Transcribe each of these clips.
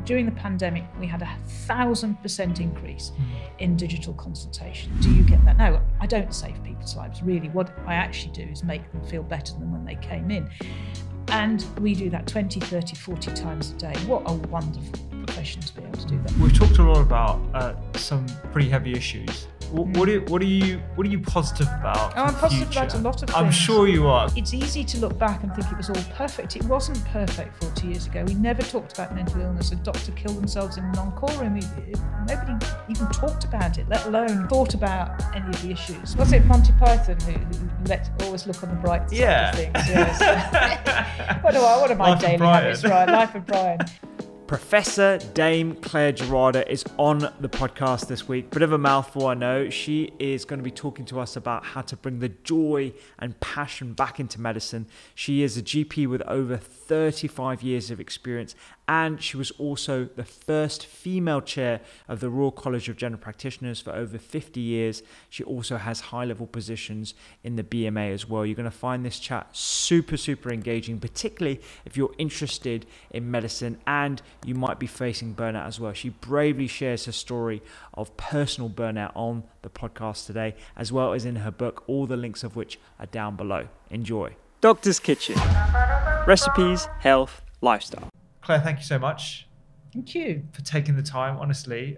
During the pandemic, we had 1,000% increase in digital consultation. Do you get that? No, I don't save people's lives, really. What I actually do is make them feel better than when they came in. And we do that 20, 30, 40 times a day. What a wonderful profession to be able to do that. We've talked a lot about some pretty heavy issues. What are you positive about? Oh, I'm positive about a lot of things. I'm sure you are. It's easy to look back and think it was all perfect. It wasn't perfect 40 years ago. We never talked about mental illness. A doctor killed themselves in an encore room. Nobody even talked about it, let alone thought about any of the issues. Was it Monty Python who let always look on the bright side of things? Yes. What are my Life daily habits? Right, Life of Brian. Professor Dame Clare Gerada is on the podcast this week. Bit of a mouthful, I know. She is going to be talking to us about how to bring the joy and passion back into medicine. She is a GP with over 35 years of experience, and she was also the first female chair of the Royal College of General Practitioners for over 50 years. She also has high-level positions in the BMA as well. You're going to find this chat super, super engaging, particularly if you're interested in medicine and you might be facing burnout as well. She bravely shares her story of personal burnout on the podcast today, as well as in her book, all the links of which are down below. Enjoy. Doctor's Kitchen. Recipes, health, lifestyle. Claire, thank you so much. Thank you for taking the time. Honestly,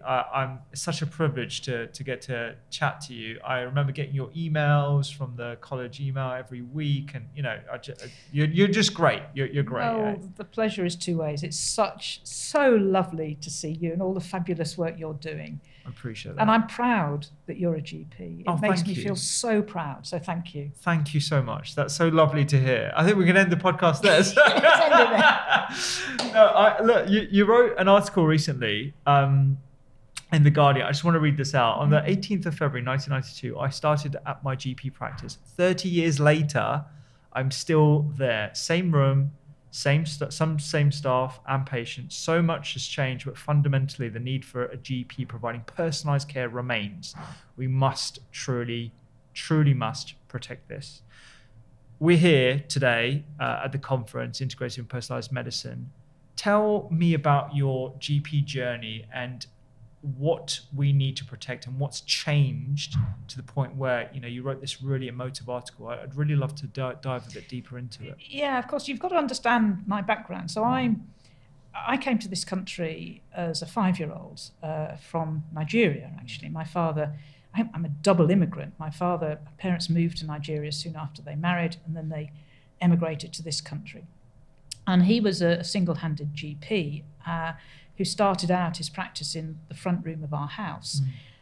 it's such a privilege to get to chat to you. I remember getting your emails from the college email every week, and you're just great. You're great. Oh, the pleasure is two ways. It's so lovely to see you and all the fabulous work you're doing. I appreciate that. And I'm proud that you're a GP. It makes me feel so proud. So thank you. Thank you so much. That's so lovely to hear. I think we can end the podcast there. Look, you wrote an article recently in The Guardian. I just want to read this out. On the 18th of February, 1992, I started at my GP practice. 30 years later, I'm still there. Same room, same staff and patients. So much has changed, but fundamentally the need for a GP providing personalized care remains. We must truly must protect this. We're here today at the conference, Integrating Personalized Medicine. Tell me about your GP journey and what we need to protect and what's changed to the point where, you wrote this really emotive article. I'd really love to dive a bit deeper into it. Yeah, of course, you've got to understand my background. So I came to this country as a 5-year-old from Nigeria, actually. My father, I'm a double immigrant. My parents moved to Nigeria soon after they married, and then they emigrated to this country. And he was a single-handed GP who started out his practice in the front room of our house.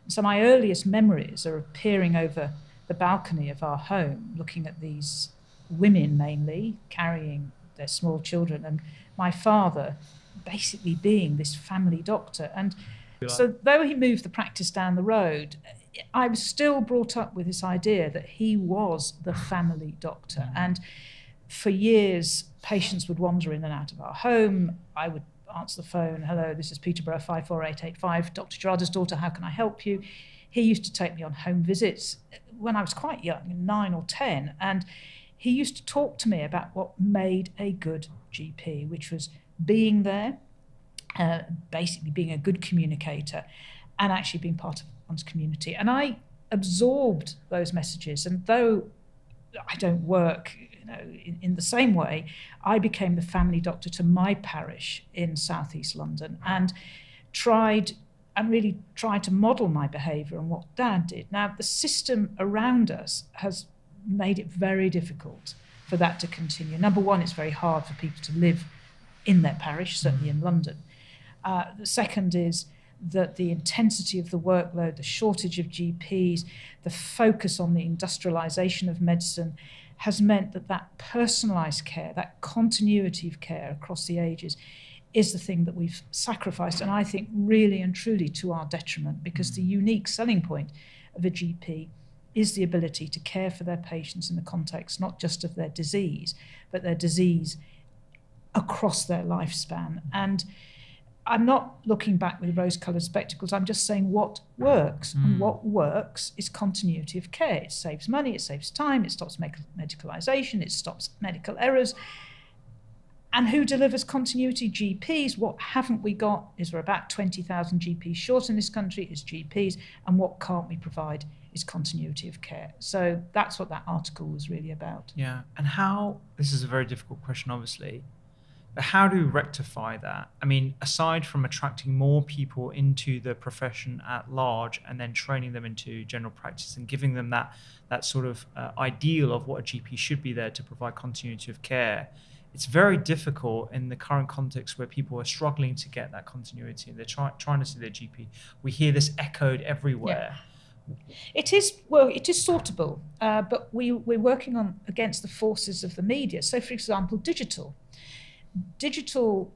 So my earliest memories are of peering over the balcony of our home, looking at these women mainly carrying their small children, and my father basically being this family doctor. And so though he moved the practice down the road, I was still brought up with this idea that he was the family doctor. And for years, patients would wander in and out of our home. I would answer the phone. Hello, this is Peterborough 54885, Dr. Gerada's daughter, how can I help you? He used to take me on home visits when I was quite young, 9 or 10, and he used to talk to me about what made a good GP, which was being there, basically being a good communicator, and actually being part of one's community. And I absorbed those messages, and though I don't work in the same way, I became the family doctor to my parish in southeast London and really tried to model my behaviour and what Dad did. Now, the system around us has made it very difficult for that to continue. Number one, it's very hard for people to live in their parish, certainly in London. The second is that the intensity of the workload, the shortage of GPs, the focus on the industrialisation of medicine has meant that personalised care, that continuity of care across the ages is the thing that we've sacrificed, and I think really and truly to our detriment, because the unique selling point of a GP is the ability to care for their patients in the context not just of their disease, but their disease across their lifespan. And I'm not looking back with rose-coloured spectacles. I'm just saying what works. And what works is continuity of care. It saves money, it saves time, it stops medicalisation, it stops medical errors. And who delivers continuity? GPs. What haven't we got is we're about 20,000 GPs short in this country is GPs, and what can't we provide is continuity of care. So that's what that article was really about. Yeah, and how, this is a very difficult question obviously, but how do we rectify that? I mean, aside from attracting more people into the profession at large and then training them into general practice and giving them that sort of ideal of what a GP should be there to provide continuity of care, it's very difficult in the current context where people are struggling to get that continuity. They're trying to see their GP. We hear this echoed everywhere. Yeah. It is sortable, but we're working on against the forces of the media. So, for example, digital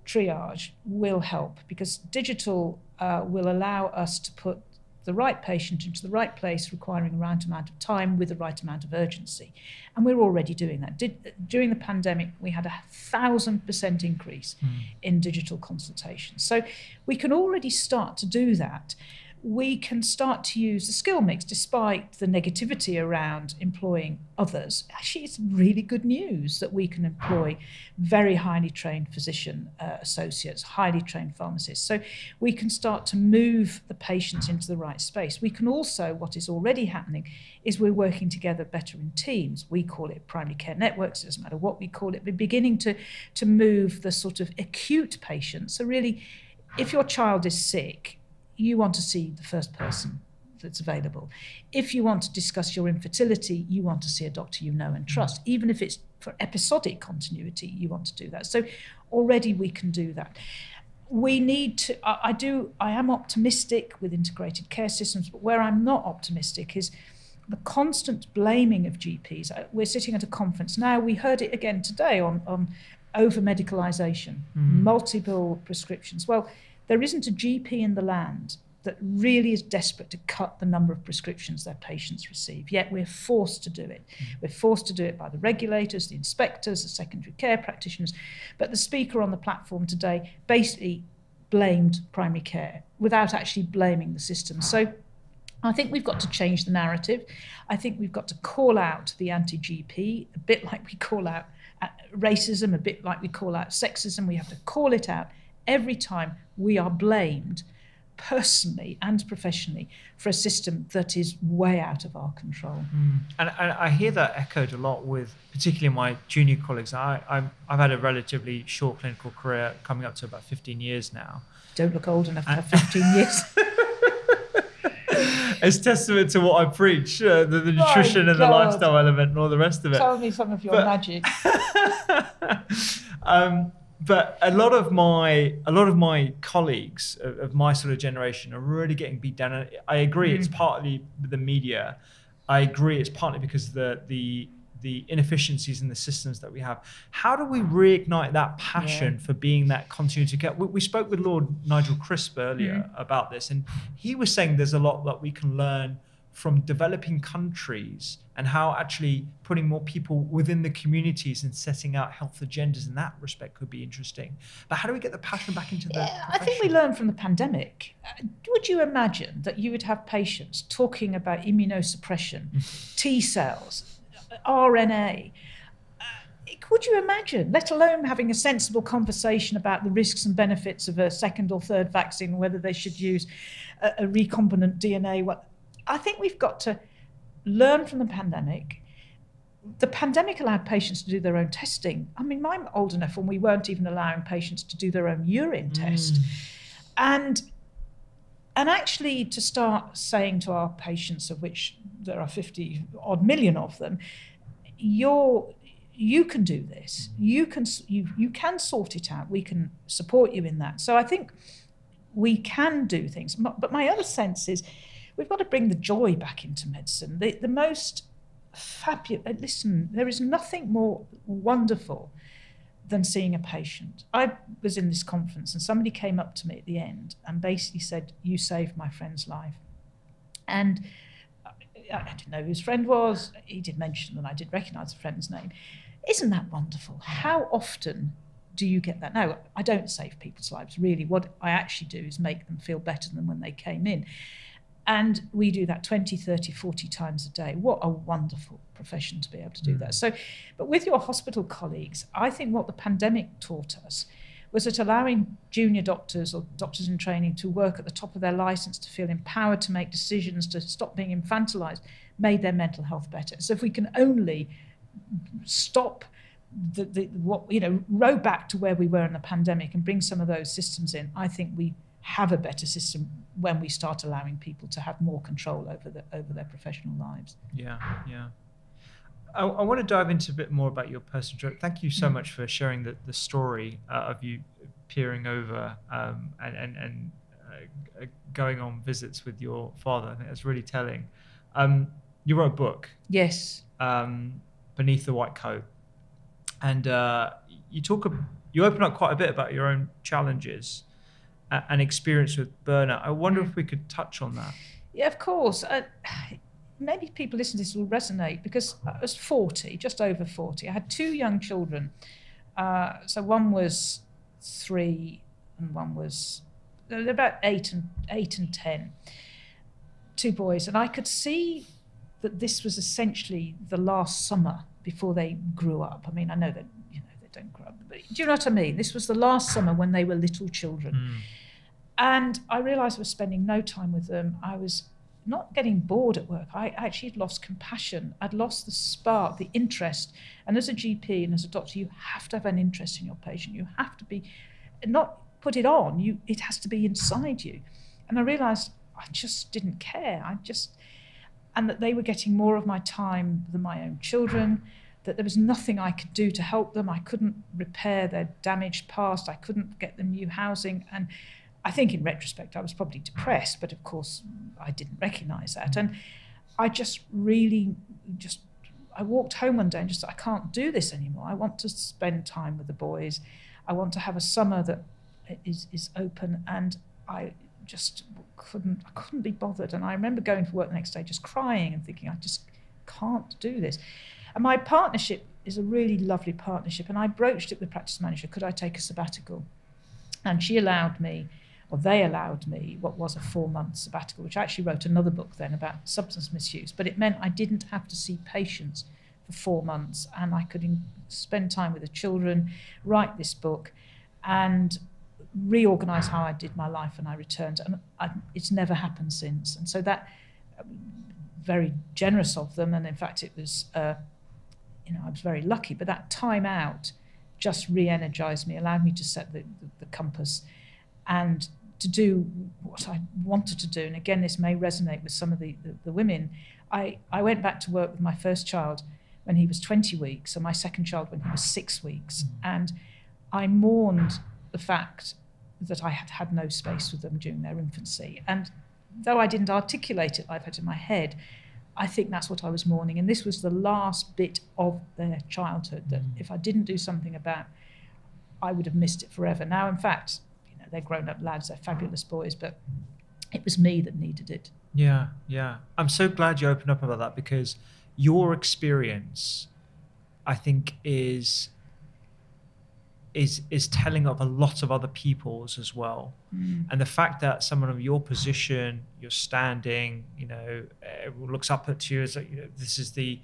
triage will help, because digital will allow us to put the right patient into the right place, requiring the right amount of time with the right amount of urgency. And we're already doing that. During the pandemic, we had 1,000% increase in digital consultations. So we can already start to do that. We can start to use the skill mix despite the negativity around employing others. Actually, it's really good news that we can employ very highly trained physician associates, highly trained pharmacists. So we can start to move the patients into the right space. We can also, what is already happening, is we're working together better in teams. We call it primary care networks, it doesn't matter what we call it. We're beginning to move the sort of acute patients. So really, if your child is sick, you want to see the first person that's available. If you want to discuss your infertility, you want to see a doctor you know and trust. Even if it's for episodic continuity, you want to do that. So already we can do that. We need to, I am optimistic with integrated care systems, but where I'm not optimistic is the constant blaming of GPs. We're sitting at a conference now, we heard it again today on over-medicalisation, multiple prescriptions. Well, there isn't a GP in the land that really is desperate to cut the number of prescriptions their patients receive, yet we're forced to do it. We're forced to do it by the regulators, the inspectors, the secondary care practitioners. But the speaker on the platform today basically blamed primary care without actually blaming the system. So I think we've got to change the narrative. I think we've got to call out the anti-GP, a bit like we call out racism, a bit like we call out sexism. We have to call it out every time we are blamed personally and professionally for a system that is way out of our control. And I hear that echoed a lot with particularly my junior colleagues. I've had a relatively short clinical career, coming up to about 15 years now. Don't look old enough to have 15 years. It's testament to what I preach, the nutrition and the lifestyle element and all the rest of it. Tell me some of your magic. But a lot of my colleagues of my sort of generation are really getting beat down. I agree, it's partly the media. I agree, it's partly because the inefficiencies in the systems that we have. How do we reignite that passion for being that continuity care? We spoke with Lord Nigel Crisp earlier about this, and he was saying there's a lot that we can learn from developing countries and how actually putting more people within the communities and setting out health agendas in that respect could be interesting. But how do we get the passion back into the profession? I think we learned from the pandemic. Would you imagine that you would have patients talking about immunosuppression, T cells, RNA? Could you imagine, let alone having a sensible conversation about the risks and benefits of a second or third vaccine, whether they should use a recombinant DNA? I think we've got to learn from the pandemic. The pandemic allowed patients to do their own testing. I mean, I'm old enough when we weren't even allowing patients to do their own urine test. And actually to start saying to our patients, of which there are 50 odd million of them, you can do this. You can sort it out. We can support you in that. So I think we can do things. But my other sense is we've got to bring the joy back into medicine. The most fabulous, listen, there is nothing more wonderful than seeing a patient. I was in this conference and somebody came up to me at the end and basically said, "You saved my friend's life." And I didn't know who his friend was. He did mention, and I did recognise the friend's name. Isn't that wonderful? How often do you get that? Now, I don't save people's lives, really. What I actually do is make them feel better than when they came in. And we do that 20, 30, 40 times a day. What a wonderful profession to be able to do that. So, but with your hospital colleagues, I think what the pandemic taught us was that allowing junior doctors or doctors in training to work at the top of their license, to feel empowered to make decisions, to stop being infantilized, made their mental health better. So if we can only stop row back to where we were in the pandemic and bring some of those systems in, I think we have a better system when we start allowing people to have more control over their professional lives. Yeah. I want to dive into a bit more about your personal journey. Thank you so much for sharing the story of you peering over and going on visits with your father. I think that's really telling. You wrote a book. Yes. Beneath the White Coat. And you open up quite a bit about your own challenges and experience with burnout. I wonder if we could touch on that. Yeah, of course. Maybe people listening to this will resonate, because I was 40, just over 40. I had 2 young children. So one was 3 and one was about 8 and 10. 2 boys. And I could see that this was essentially the last summer before they grew up. I mean, I know that they don't grow up, but do you know what I mean? This was the last summer when they were little children. And I realised I was spending no time with them. I was not getting bored at work. I actually had lost compassion. I'd lost the spark, the interest. And as a GP and as a doctor, you have to have an interest in your patient. You have to be, not put it on, it has to be inside you. And I realised I just didn't care. And that they were getting more of my time than my own children, that there was nothing I could do to help them. I couldn't repair their damaged past. I couldn't get them new housing. And I think in retrospect, I was probably depressed, but of course I didn't recognise that. And I just really I walked home one day and just said, I can't do this anymore. I want to spend time with the boys. I want to have a summer that is open. And I just couldn't be bothered. And I remember going to work the next day just crying and thinking, I just can't do this. And my partnership is a really lovely partnership. And I broached it with the practice manager, could I take a sabbatical? And they allowed me what was a 4-month sabbatical, which I actually wrote another book then about substance misuse. But it meant I didn't have to see patients for 4 months, and I could spend time with the children, write this book, and reorganise how I did my life. And I returned, and it's never happened since. And so that, very generous of them, and in fact it was, I was very lucky. But that time out just re-energised me, allowed me to set the compass, and to do what I wanted to do. And again, this may resonate with some of the women. I went back to work with my first child when he was 20 weeks and my second child when he was 6 weeks. And I mourned the fact that I had no space with them during their infancy. And though I didn't articulate it, I've had it in my head, I think that's what I was mourning. And this was the last bit of their childhood that if I didn't do something about, I would have missed it forever. Now, in fact, they're grown-up lads, they're fabulous boys, but it was me that needed it. Yeah. I'm so glad you opened up about that, because your experience, I think, is telling of a lot of other people's as well. And the fact that someone of your position, you're standing, everyone looks up at you as this is the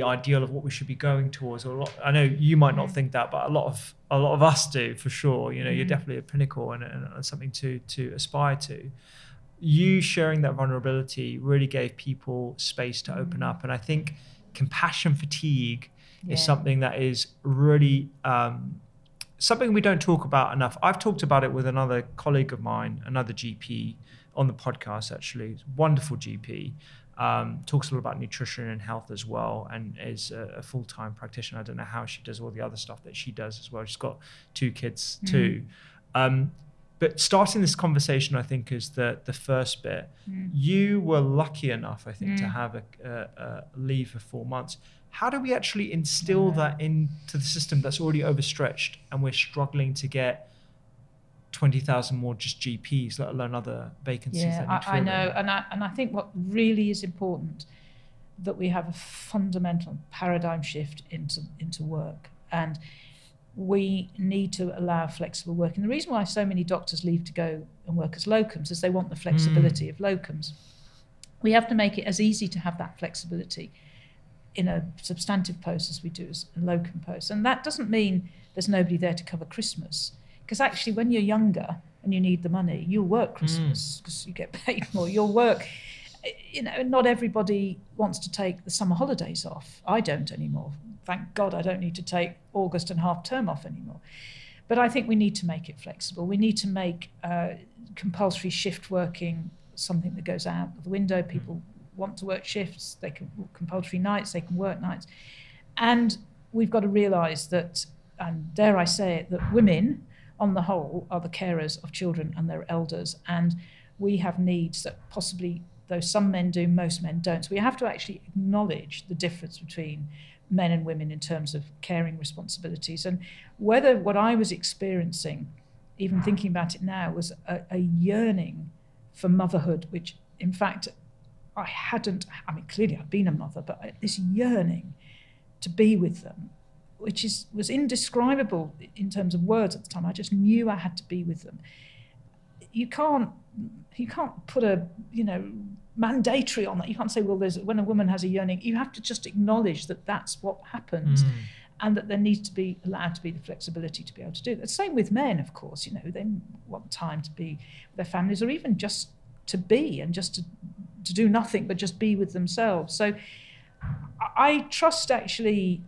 ideal of what we should be going towards. I know you might not think that, but a lot of us do, for sure. You're definitely a pinnacle and something to aspire to. You sharing that vulnerability really gave people space to open up. And I think compassion fatigue is something that is really something we don't talk about enough. I've talked about it with another colleague of mine, another GP on the podcast, actually. Wonderful GP. Talks a lot about nutrition and health as well, and is a full-time practitioner. I don't know how she does all the other stuff that she does as well. She's got 2 kids too. But starting this conversation, I think, is the first bit. You were lucky enough, I think, to have a leave for 4 months. How do we actually instill that into the system that's already overstretched, and we're struggling to get 20,000 more just GPs, let alone other vacancies? I know, and I think what really is important, that we have a fundamental paradigm shift into work, and we need to allow flexible work. And the reason why so many doctors leave to go and work as locums is they want the flexibility of locums. we have to make it as easy to have that flexibility in a substantive post as we do as a locum post. And that doesn't mean there's nobody there to cover Christmas. Because actually, when you're younger and you need the money, you'll work Christmas because you get paid more. You'll work, not everybody wants to take the summer holidays off. I don't anymore. Thank God I don't need to take August and half term off anymore. But I think we need to make it flexible. We need to make compulsory shift working something that goes out of the window. People want to work shifts. They can compulsory nights. They can work nights. And we've got to realise that, and dare I say it, that women, on the whole, are the carers of children and their elders. And we have needs that possibly, though some men do, most men don't. So we have to actually acknowledge the difference between men and women in terms of caring responsibilities. And whether what I was experiencing, even thinking about it now, was a yearning for motherhood, which in fact I hadn't, clearly I'd been a mother, but this yearning to be with them, which was indescribable in terms of words at the time. I just knew I had to be with them. You can't put a, mandatory on that. You can't say, well, when a woman has a yearning, you have to just acknowledge that that's what happens, and that there needs to be allowed to be the flexibility to be able to do that. Same with men, of course. They want time to be with their families, or even just to be and just to do nothing but just be with themselves. So I trust actually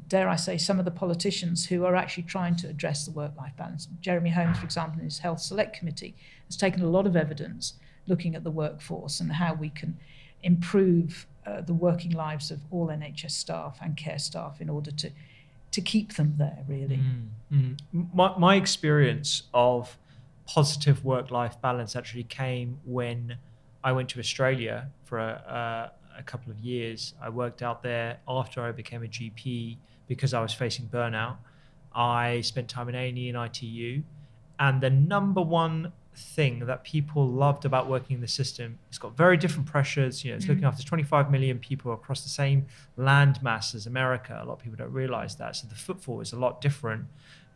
dare I say, some of the politicians who are actually trying to address the work-life balance. Jeremy Holmes, for example, in his Health Select Committee, has taken a lot of evidence looking at the workforce and how we can improve the working lives of all NHS staff and care staff in order to keep them there, really. My experience of positive work-life balance actually came when I went to Australia for a couple of years. I worked out there after I became a GP because I was facing burnout. I spent time in A&E and ITU, and the number one thing that people loved about working in the system, it's got very different pressures. It's looking after 25 million people across the same land mass as America. A lot of people don't realize that, so the footfall is a lot different.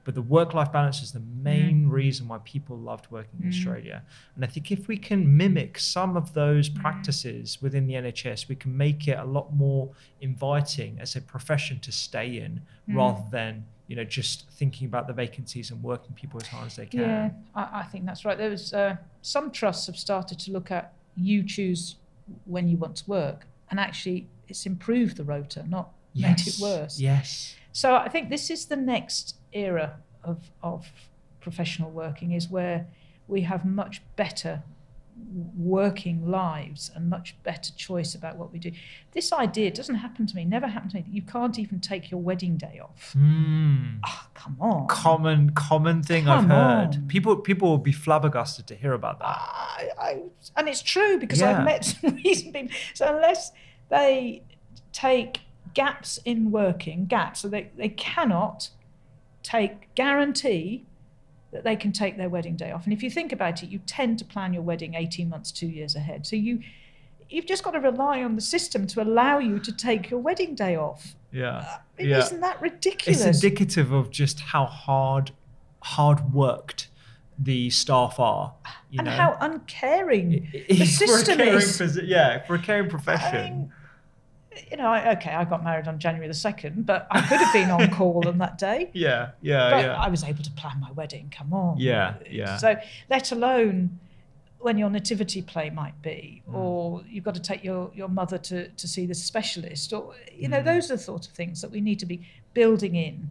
But the work-life balance is the main reason why people loved working in Australia. And I think if we can mimic some of those practices within the NHS, we can make it a lot more inviting as a profession to stay in, rather than just thinking about the vacancies and working people as hard as they can. Yeah, I think that's right. There was some trusts have started to look at you choose when you want to work, and actually it's improved the rota, not made it worse. Yes. So I think this is the next era of professional working, is where we have much better working lives and much better choice about what we do. This idea doesn't happen to me, never happened to me, that you can't even take your wedding day off. Oh, come on. Common thing I've heard. People will be flabbergasted to hear about that. And it's true, because I've met some recent people. So unless they take gaps in working, so they cannot guarantee that they can take their wedding day off. And if you think about it, you tend to plan your wedding 18 months, 2 years ahead. So you've just got to rely on the system to allow you to take your wedding day off. Isn't that ridiculous? It's indicative of just how hard worked the staff are, and how uncaring the system is. For a caring profession. I got married on January the 2nd, but I could have been on call on that day. I was able to plan my wedding, come on. So let alone when your nativity play might be, or you've got to take your mother to see the specialist, or, those are the sort of things that we need to be building in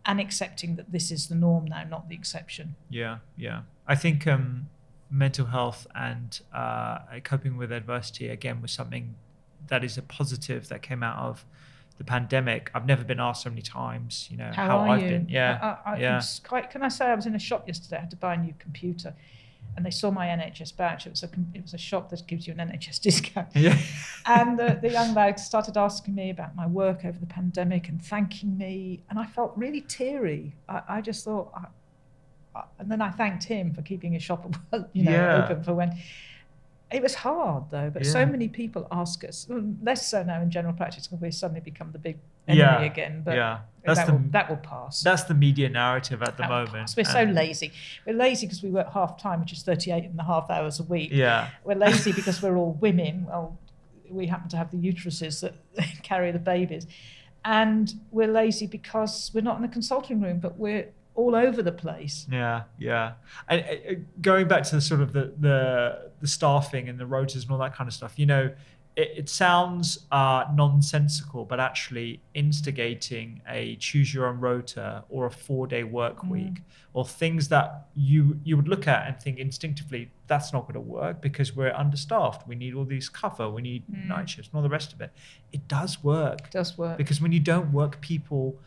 and accepting that this is the norm now, not the exception. I think mental health and coping with adversity, again, was something that is a positive that came out of the pandemic. I've never been asked so many times, how I've been. Can I say, I was in a shop yesterday, I had to buy a new computer, and they saw my NHS badge. It was a shop that gives you an NHS discount. And the young lad started asking me about my work over the pandemic and thanking me, and I felt really teary. I just thought, and then I thanked him for keeping his shop open for when. It was hard though, but so many people ask us, less so now in general practice because we suddenly become the big enemy again, but that will pass. That's the media narrative at the moment. We're so lazy. We're lazy because we work half time, which is 38.5 hours a week. Yeah. We're lazy because we're all women. Well, we happen to have the uteruses that carry the babies. And we're lazy because we're not in the consulting room, but we're all over the place. Yeah. And going back to the sort of the staffing and the rotas and all that kind of stuff, it sounds nonsensical, but actually instigating a choose your own rota or a 4-day work week, or things that you would look at and think instinctively that's not going to work because we're understaffed. We need all these cover, we need night shifts and all the rest of it. It does work. It does work. Because when you don't work people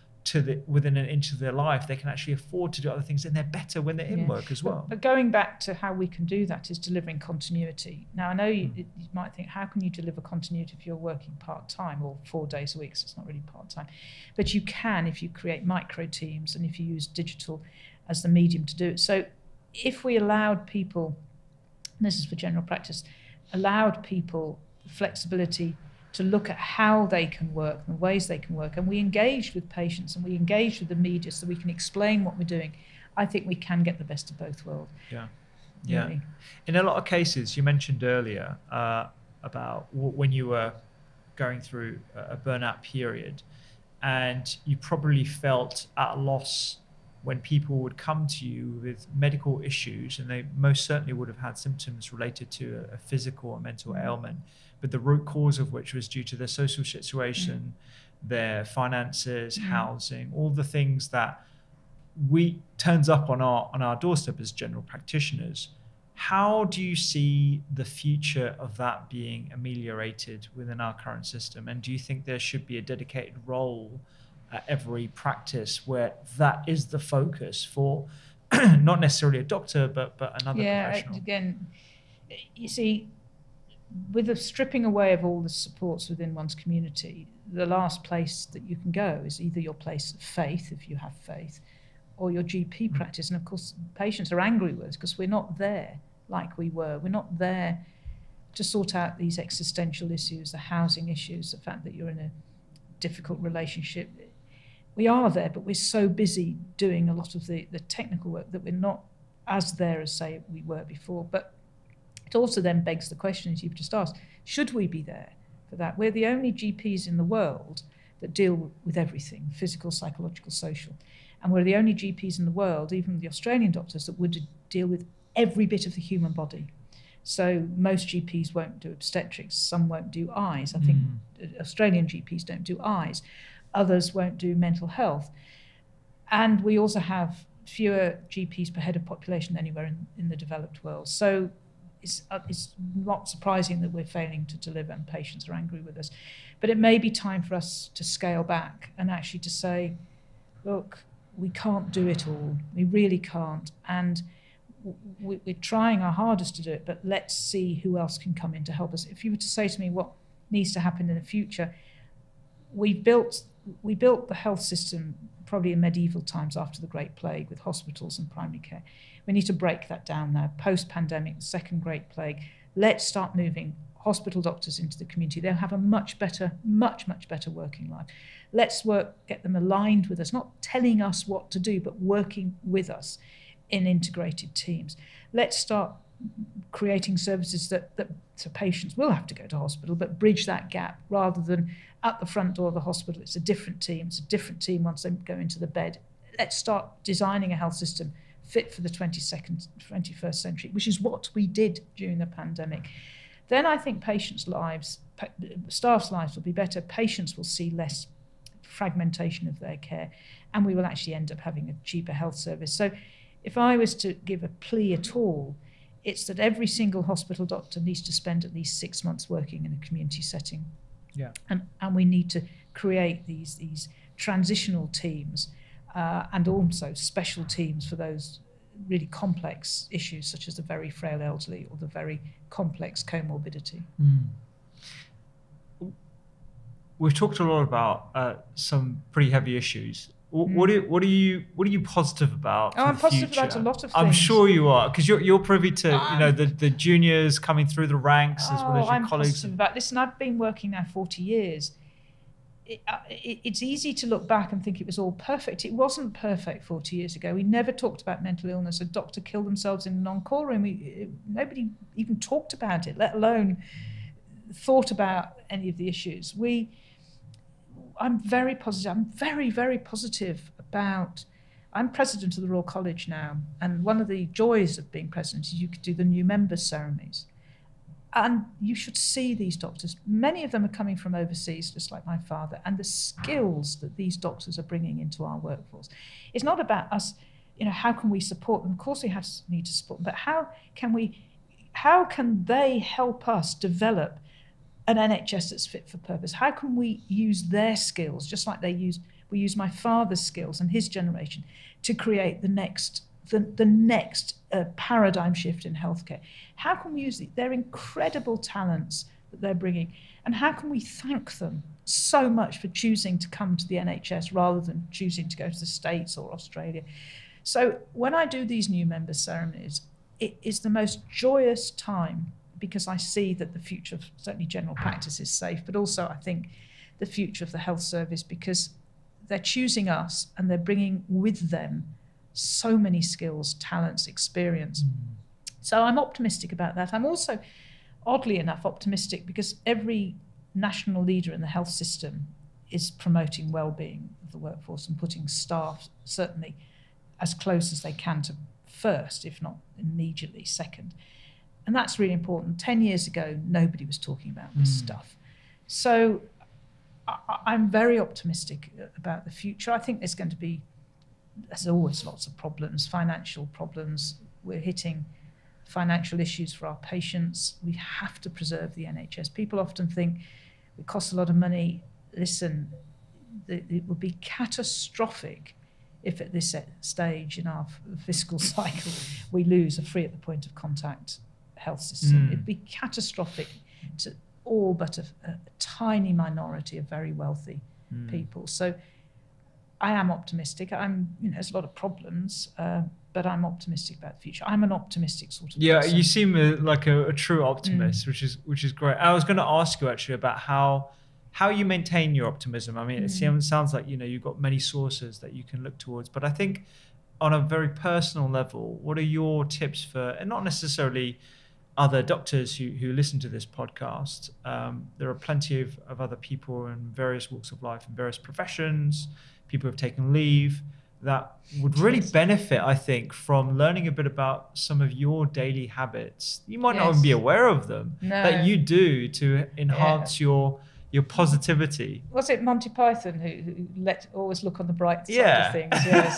within an inch of their life, they can actually afford to do other things, and they're better when they're in work as well. But going back to how we can do that is delivering continuity. Now, I know you might think, how can you deliver continuity if you're working part-time or 4 days a week? So it's not really part-time. But you can if you create micro teams and if you use digital as the medium to do it. So if we allowed people, and this is for general practice, allowed people flexibility to look at how they can work and ways they can work, and we engaged with patients and we engaged with the media so we can explain what we're doing, I think we can get the best of both worlds. Yeah. Really. In a lot of cases, you mentioned earlier about when you were going through a burnout period, and you probably felt at a loss when people would come to you with medical issues, and they most certainly would have had symptoms related to a physical or mental ailment, but the root cause of which was due to their social situation, their finances, housing, all the things that turns up on our doorstep as general practitioners. How do you see the future of that being ameliorated within our current system? And do you think there should be a dedicated role at every practice where that is the focus for not necessarily a doctor, but another professional? Again, you see, with the stripping away of all the supports within one's community, the last place that you can go is either your place of faith, if you have faith, or your GP practice. And of course, patients are angry with us because we're not there like we were. We're not there to sort out these existential issues, the housing issues, the fact that you're in a difficult relationship. We are there, but we're so busy doing a lot of the technical work that we're not as there as, say, we were before. But it also then begs the question, as you've just asked, should we be there for that? We're the only GPs in the world that deal with everything, physical, psychological, social. And we're the only GPs in the world, even the Australian doctors, that would deal with every bit of the human body. So most GPs won't do obstetrics, some won't do eyes. I think Australian GPs don't do eyes. Others won't do mental health. And we also have fewer GPs per head of population than anywhere in the developed world. So it's not surprising that we're failing to deliver and patients are angry with us. But it may be time for us to scale back and actually to say, look, we can't do it all. We really can't. And we're trying our hardest to do it, but let's see who else can come in to help us. If you were to say to me what needs to happen in the future, we built the health system probably in medieval times after the Great Plague with hospitals and primary care. We need to break that down now. Post-pandemic, the second Great Plague, let's start moving hospital doctors into the community. They'll have a much better working life. Let's get them aligned with us, not telling us what to do, but working with us in integrated teams. Let's start creating services that so patients will have to go to hospital, but bridge that gap rather than at the front door of the hospital. It's a different team. It's a different team once they go into the bed. Let's start designing a health system fit for the 21st century, which is what we did during the pandemic. Then I think patients' lives, staff's lives will be better. Patients will see less fragmentation of their care, and we will actually end up having a cheaper health service. So if I was to give a plea at all, it's that every single hospital doctor needs to spend at least 6 months working in a community setting. Yeah. And we need to create these transitional teams and also special teams for those really complex issues such as the very frail elderly or the very complex comorbidity. We've talked a lot about some pretty heavy issues. What are you positive about? Oh, I'm the positive future? about a lot of things. I'm sure you are, because you're privy to the juniors coming through the ranks as well as your I'm colleagues. Positive about. Listen, I've been working now 40 years. It's easy to look back and think it was all perfect. It wasn't perfect 40 years ago. We never talked about mental illness. A doctor killed themselves in an on-call room. Nobody even talked about it, let alone thought about any of the issues. I'm very positive. I'm very, very positive about... I'm president of the Royal College now, and one of the joys of being president is you could do the new members ceremonies. And you should see these doctors. Many of them are coming from overseas, just like my father, and the skills that these doctors are bringing into our workforce. It's not about us, how can we support them? Of course we need to support them, but how can they help us develop an NHS that's fit for purpose? How can we use their skills, just like we use my father's skills and his generation, to create the next paradigm shift in healthcare? How can we use their incredible talents that they're bringing, and how can we thank them so much for choosing to come to the NHS rather than choosing to go to the States or Australia? So when I do these new member ceremonies, it is the most joyous time, because I see that the future of certainly general practice is safe, but also I think the future of the health service, because they're choosing us and they're bringing with them so many skills, talents, experience. So I'm optimistic about that. I'm also, oddly enough, optimistic because every national leader in the health system is promoting wellbeing of the workforce and putting staff certainly as close as they can to first, if not immediately second. And that's really important. 10 years ago, nobody was talking about this stuff. So I'm very optimistic about the future. I think there's always lots of problems, financial problems. We're hitting financial issues for our patients. We have to preserve the NHS. People often think it costs a lot of money. Listen, it would be catastrophic if at this stage in our fiscal cycle we lose a free at the point of contact health system. It'd be catastrophic to all but a tiny minority of very wealthy people. So I am optimistic. There's a lot of problems, but I'm optimistic about the future. I'm an optimistic sort of person. You seem like a true optimist, which is great. I was going to ask you actually about how you maintain your optimism. I mean, it sounds like you've got many sources that you can look towards, but I think on a very personal level, what are your tips for, and not necessarily other doctors who listen to this podcast? There are plenty of other people in various walks of life, in various professions, people who have taken leave, that would really benefit, I think, from learning a bit about some of your daily habits. You might not even be aware of them, that you do to enhance your positivity. Was it Monty Python who always look on the bright side of things? Yes.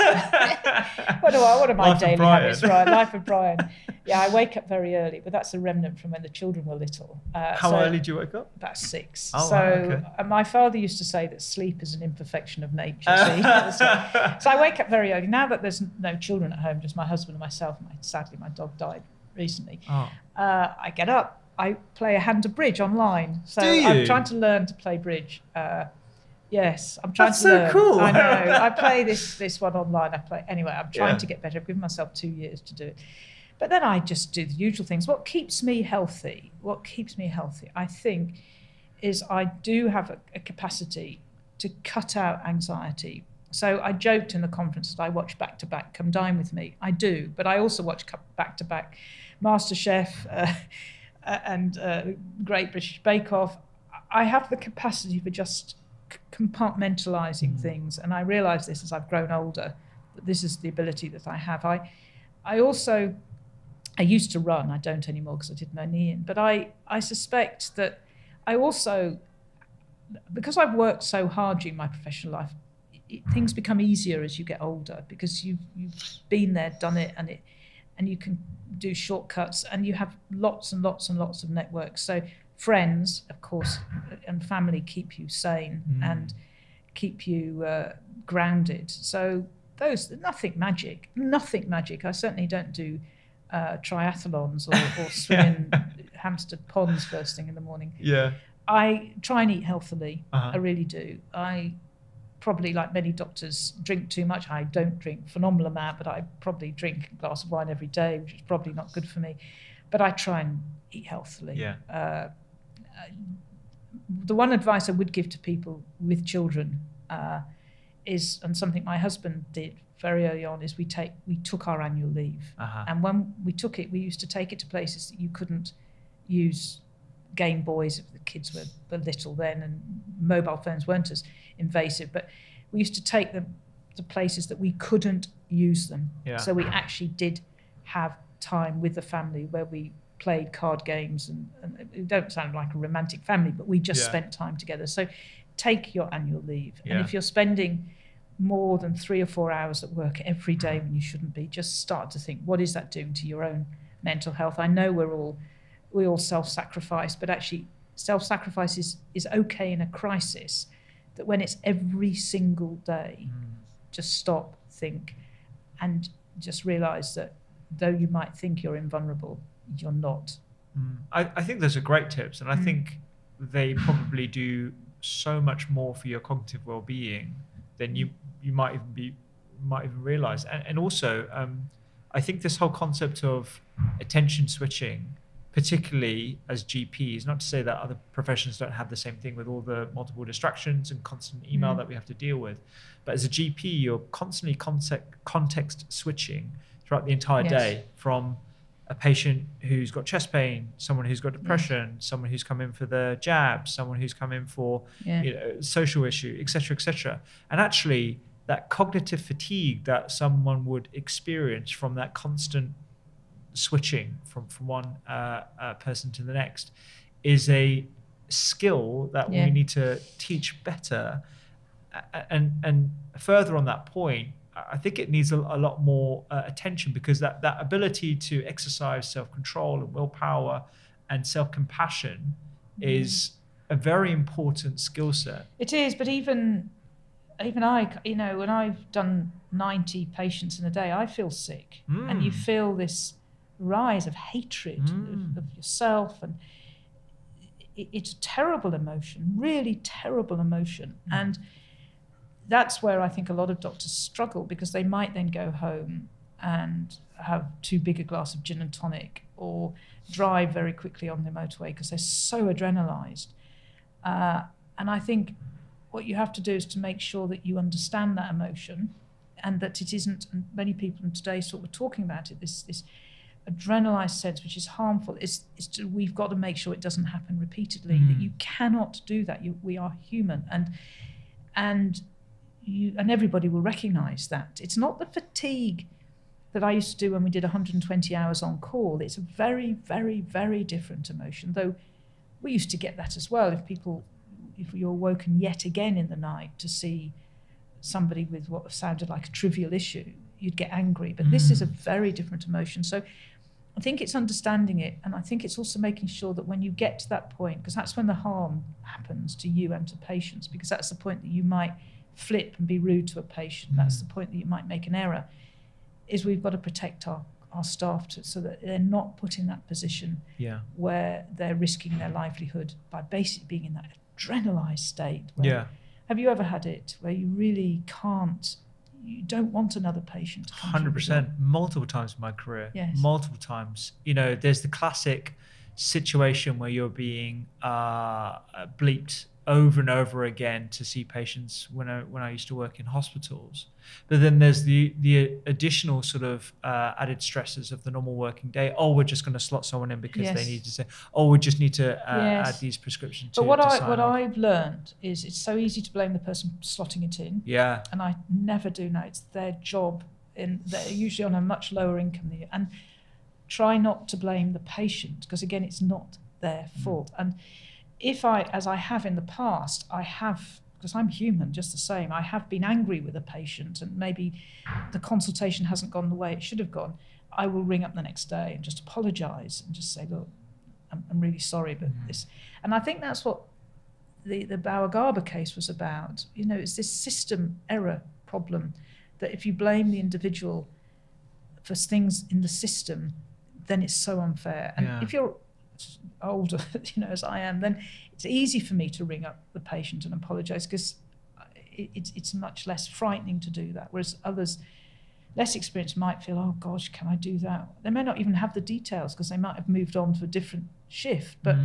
What are my daily habits? Right, Life of Brian. Yeah, I wake up very early, but that's a remnant from when the children were little. How early do you wake up? About 6. Oh, okay. My father used to say that sleep is an imperfection of nature. So I wake up very early. Now that there's no children at home, just my husband and myself, sadly my dog died recently, I get up. I play a hand of bridge online. So I'm trying to learn to play bridge. Yes, I'm trying to learn. That's so cool. I know. I play this one online. Anyway, I'm trying to get better. I've given myself 2 years to do it. But then I just do the usual things. What keeps me healthy, I think, is I do have a capacity to cut out anxiety. So I joked in the conference that I watch back-to-back Come Dine With Me. I do, but I also watch back-to-back MasterChef, and Great British Bake Off. I have the capacity for just compartmentalizing things, and I realize this as I've grown older, that this is the ability that I have. I used to run. I don't anymore because I did my knee in, but I suspect that I also, because I've worked so hard during my professional life, things become easier as you get older, because you've been there, done it, and you can do shortcuts, and you have lots and lots and lots of networks. So friends, of course, and family keep you sane and keep you grounded. So nothing magic. I certainly don't do triathlons or swim in Hampstead Ponds first thing in the morning. Yeah. I try and eat healthily. I really do. probably, like many doctors, drink too much. I don't drink phenomenal amount, but I probably drink a glass of wine every day, which is probably not good for me. But I try and eat healthily. Yeah. The one advice I would give to people with children is, and something my husband did very early on, is we took our annual leave. And when we took it, we used to take it to places that you couldn't use Game Boys if the kids were little then, and mobile phones weren't as invasive, but we used to take them to places that we couldn't use them. Yeah. So we actually did have time with the family where we played card games, and it don't sound like a romantic family, but we just spent time together. So take your annual leave. And if you're spending more than 3 or 4 hours at work every day when you shouldn't be, just start to think, what is that doing to your own mental health? I know we all self-sacrifice, but actually self-sacrifice is okay in a crisis. That when it's every single day, just stop, think, and just realize that though you might think you're invulnerable, you're not. I think those are great tips, and I think they probably do so much more for your cognitive well-being than you might even realize. And also, I think this whole concept of attention switching, particularly as GPs, not to say that other professions don't have the same thing with all the multiple distractions and constant email that we have to deal with, but as a GP, you're constantly context switching throughout the entire day, from a patient who's got chest pain, someone who's got depression, someone who's come in for the jab, someone who's come in for social issue, etc., etc. And actually, that cognitive fatigue that someone would experience from that constant switching from one person to the next is a skill that we need to teach better. And further on that point, I think it needs a lot more attention, because that ability to exercise self-control and willpower and self-compassion is a very important skill set. It is, but even I, when I've done 90 patients in a day, I feel sick. And you feel this rise of hatred of yourself, and it's a terrible emotion, really terrible emotion. And that's where I think a lot of doctors struggle, because they might then go home and have too big a glass of gin and tonic, or drive very quickly on the motorway because they're so adrenalized. And I think what you have to do is to make sure that you understand that emotion, and that it isn't, and many people in today's talk were talking about it, this adrenalized sense, which is harmful. We've got to make sure it doesn't happen repeatedly, that you cannot do that. We are human, and everybody will recognize that. It's not the fatigue that I used to do when we did 120 hours on call. It's a very, very, very different emotion, though we used to get that as well. If you're woken yet again in the night to see somebody with what sounded like a trivial issue, you'd get angry. But this is a very different emotion. So I think it's understanding it, and I think it's also making sure that when you get to that point, because that's when the harm happens to you and to patients, because that's the point that you might flip and be rude to a patient. That's the point that you might make an error, is we've got to protect our staff so that they're not put in that position where they're risking their livelihood by basically being in that adrenalized state. Have you ever had it where you really you don't want another patient to come? 100%. Multiple times in my career. Yes. Multiple times. There's the classic situation where you're being bleeped over and over again to see patients when I used to work in hospitals. But then there's the additional sort of added stresses of the normal working day. Oh, we're just going to slot someone in because they need to say, oh, we just need to add these prescriptions But what I've learned is it's so easy to blame the person slotting it in. Yeah. And I never do now. It's their job, and they're usually on a much lower income than you. And try not to blame the patient, because again, it's not their fault. And if as I have in the past, because I'm human just the same, I have been angry with a patient and maybe the consultation hasn't gone the way it should have gone, I will ring up the next day and just apologise and just say, look, I'm really sorry about this. And I think that's what the Bauer-Garber case was about. It's this system error problem, that if you blame the individual for things in the system, then it's so unfair. And if you're older, as I am, then it's easy for me to ring up the patient and apologise, because it's much less frightening to do that. Whereas others, less experienced, might feel, oh gosh, can I do that? They may not even have the details because they might have moved on to a different shift. But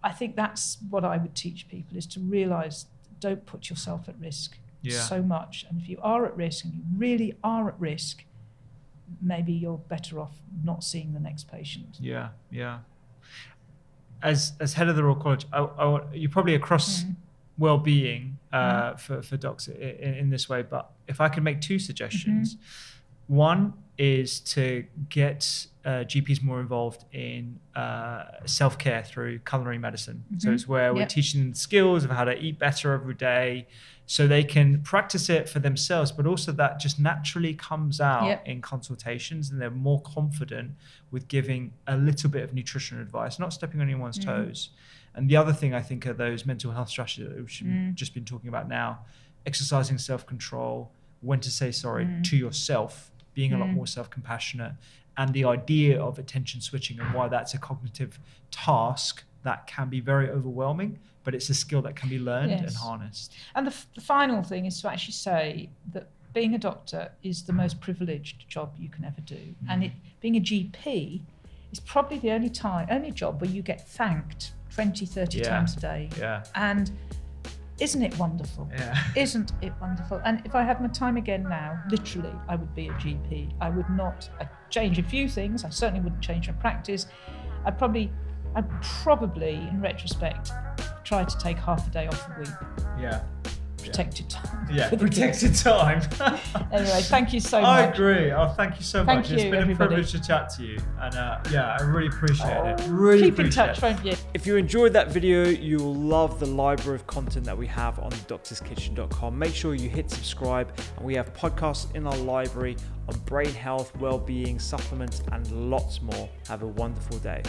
I think that's what I would teach people, is to realise, don't put yourself at risk so much. And if you are at risk, and you really are at risk, maybe you're better off not seeing the next patient. Yeah. As head of the Royal College, you're probably across wellbeing for docs in this way. But if I could make two suggestions, one is to get GPs more involved in self-care through culinary medicine. So it's where we're teaching them skills of how to eat better every day, so they can practice it for themselves, but also that just naturally comes out in consultations, and they're more confident with giving a little bit of nutrition advice, not stepping on anyone's toes. And the other thing I think are those mental health strategies that we've just been talking about now: exercising self-control, when to say sorry to yourself, being a lot more self-compassionate, and the idea of attention switching, and why that's a cognitive task that can be very overwhelming, but it's a skill that can be learned and harnessed. And the final thing is to actually say that being a doctor is the most privileged job you can ever do. And being a GP is probably the only job where you get thanked 20, 30 times a day. And isn't it wonderful? Isn't it wonderful? And if I had my time again now, literally, I would be a GP. I would not change a few things. I certainly wouldn't change my practice. I'd probably, in retrospect, try to take half a day off a week. Protected time. Protected time. Anyway, thank you so much. I agree. Oh, thank you so much. It's been everybody. a privilege to chat to you. And I really appreciate it. Really keep in touch, won't you? If you enjoyed that video, you'll love the library of content that we have on doctorskitchen.com. Make sure you hit subscribe, and we have podcasts in our library on brain health, well-being, supplements, and lots more. Have a wonderful day.